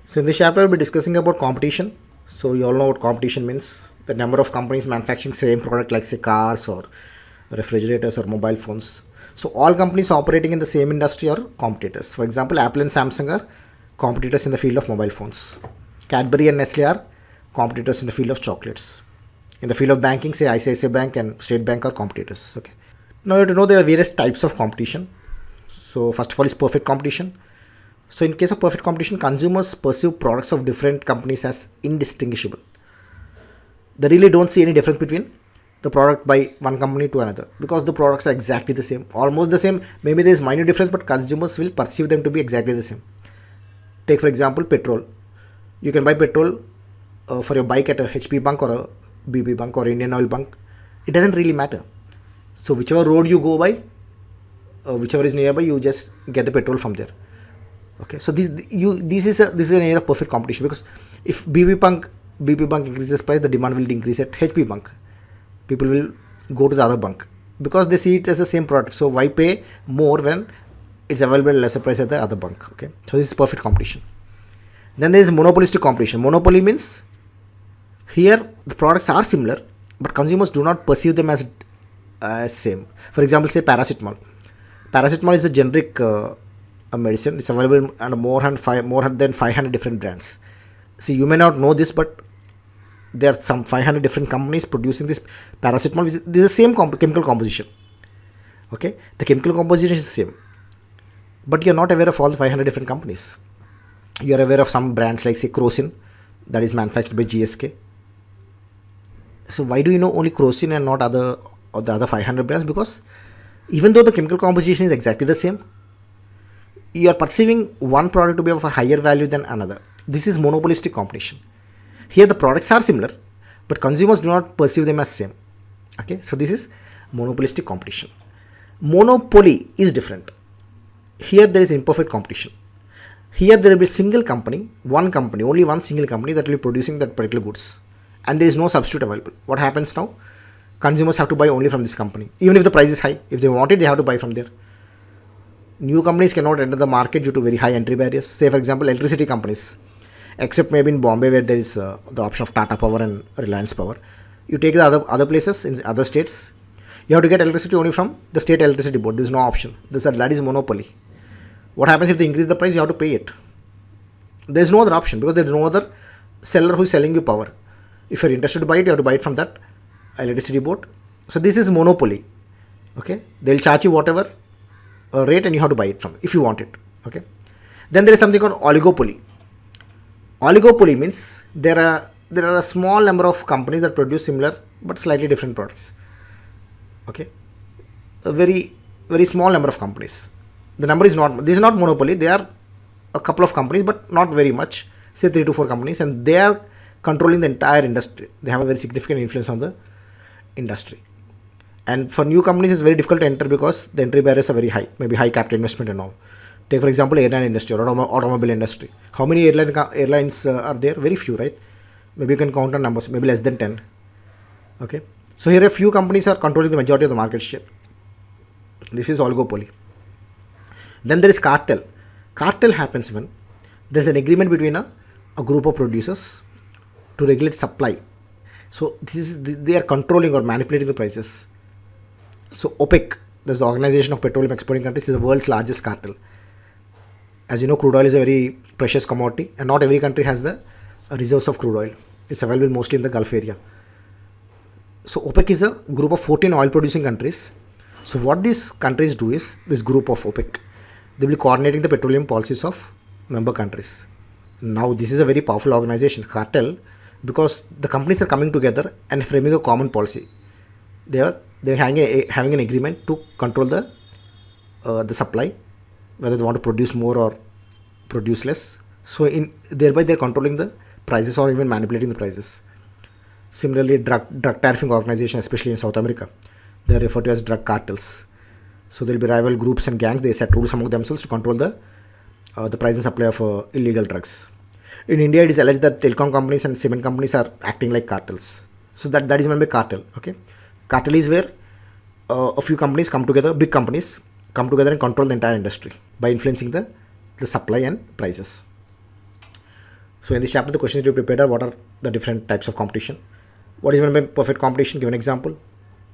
So in this chapter, we'll be discussing about competition. So you all know what competition means. The number of companies manufacturing same product like say cars or refrigerators or mobile phones. So all companies operating in the same industry are competitors. For example, Apple and Samsung are competitors in the field of mobile phones. Cadbury and Nestle are competitors in the field of chocolates. In the field of banking, say ICICI Bank and State Bank are competitors. Okay. Now you have to know there are various types of competition. So first of all is perfect competition. So in case of perfect competition, consumers perceive products of different companies as indistinguishable. They really don't see any difference between the product by one company to another because the products are exactly the same, almost the same. Maybe there is minor difference, but consumers will perceive them to be exactly the same. Take for example petrol. You can buy petrol for your bike at a HP bunk or a BP bunk or Indian Oil bunk. It doesn't really matter. So whichever road you go by, whichever is nearby, you just get the petrol from there. Okay, so this is an area of perfect competition because if BP bunk increases price, the demand will increase at HP bunk. People will go to the other bunk because they see it as the same product. So why pay more when it's available at lesser price at the other bunk? Okay, so this is perfect competition. Then there is monopolistic competition. Monopoly means here the products are similar, but consumers do not perceive them as same. For example, say paracetamol. Paracetamol is a generic a medicine. It's available under more than 500 different brands. See, you may not know this, but there are some 500 different companies producing this paracetamol. This is the same chemical composition. Okay, the chemical composition is the same, but you are not aware of all the 500 different companies. You are aware of some brands like say Crocin, that is manufactured by GSK. So why do you know only Crocin and not the other 500 brands? Because even though the chemical composition is exactly the same, you are perceiving one product to be of a higher value than another. This is monopolistic competition. Here the products are similar, but consumers do not perceive them as same. Okay, so this is monopolistic competition. Monopoly is different. Here there is imperfect competition. Here there will be single company, only one single company that will be producing that particular goods, and there is no substitute available. What happens now? Consumers have to buy only from this company, even if the price is high. If they want it, they have to buy from there. New companies cannot enter the market due to very high entry barriers. Say for example, electricity companies, except maybe in Bombay where there is the option of Tata Power and Reliance Power. You take the other places in other states, you have to get electricity only from the state electricity board. There is no option. That is monopoly. What happens if they increase the price? You have to pay it. There is no other option because there is no other seller who is selling you power. If you are interested to buy it, you have to buy it from that electricity board. So this is monopoly. Okay, they will charge you whatever rate and you have to buy it from if you want it. Okay, then there is something called oligopoly. Oligopoly means there are a small number of companies that produce similar but slightly different products. Okay, a very small number of companies. The number is not, this is not monopoly. They are a couple of companies but not very much, say 3 to 4 companies, and they are controlling the entire industry. They have a very significant influence on the industry. And for new companies, it's very difficult to enter because the entry barriers are very high, maybe high capital investment and all. Take for example, airline industry or automobile industry. How many airlines are there? Very few, right? Maybe you can count on numbers, maybe less than 10. Okay. So here a few companies are controlling the majority of the market share. This is oligopoly. Then there is cartel. Cartel happens when there's an agreement between a group of producers to regulate supply. So they are controlling or manipulating the prices. So OPEC, that's the Organization of Petroleum Exporting Countries, is the world's largest cartel. As you know, crude oil is a very precious commodity, and not every country has the reserves of crude oil. It's available mostly in the Gulf area. So OPEC is a group of 14 oil producing countries. So what these countries do is, this group of OPEC, they will be coordinating the petroleum policies of member countries. Now this is a very powerful organization, cartel, because the companies are coming together and framing a common policy. They're having an agreement to control the supply, whether they want to produce more or produce less. So thereby they're controlling the prices or even manipulating the prices. Similarly, drug tariffing organization, especially in South America, they are referred to as drug cartels. So there will be rival groups and gangs. They set rules among themselves to control the price and supply of illegal drugs. In India, it is alleged that telecom companies and cement companies are acting like cartels. So that is meant by cartel. Okay, cartel is where a few companies come together, big companies come together and control the entire industry by influencing the supply and prices. So in this chapter, the questions we prepared are: what are the different types of competition? What is meant by perfect competition? Give an example.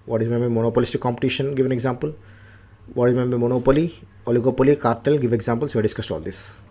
What is meant by monopolistic competition? Give an example. What is meant by monopoly, oligopoly, cartel? Give examples. We have discussed all this.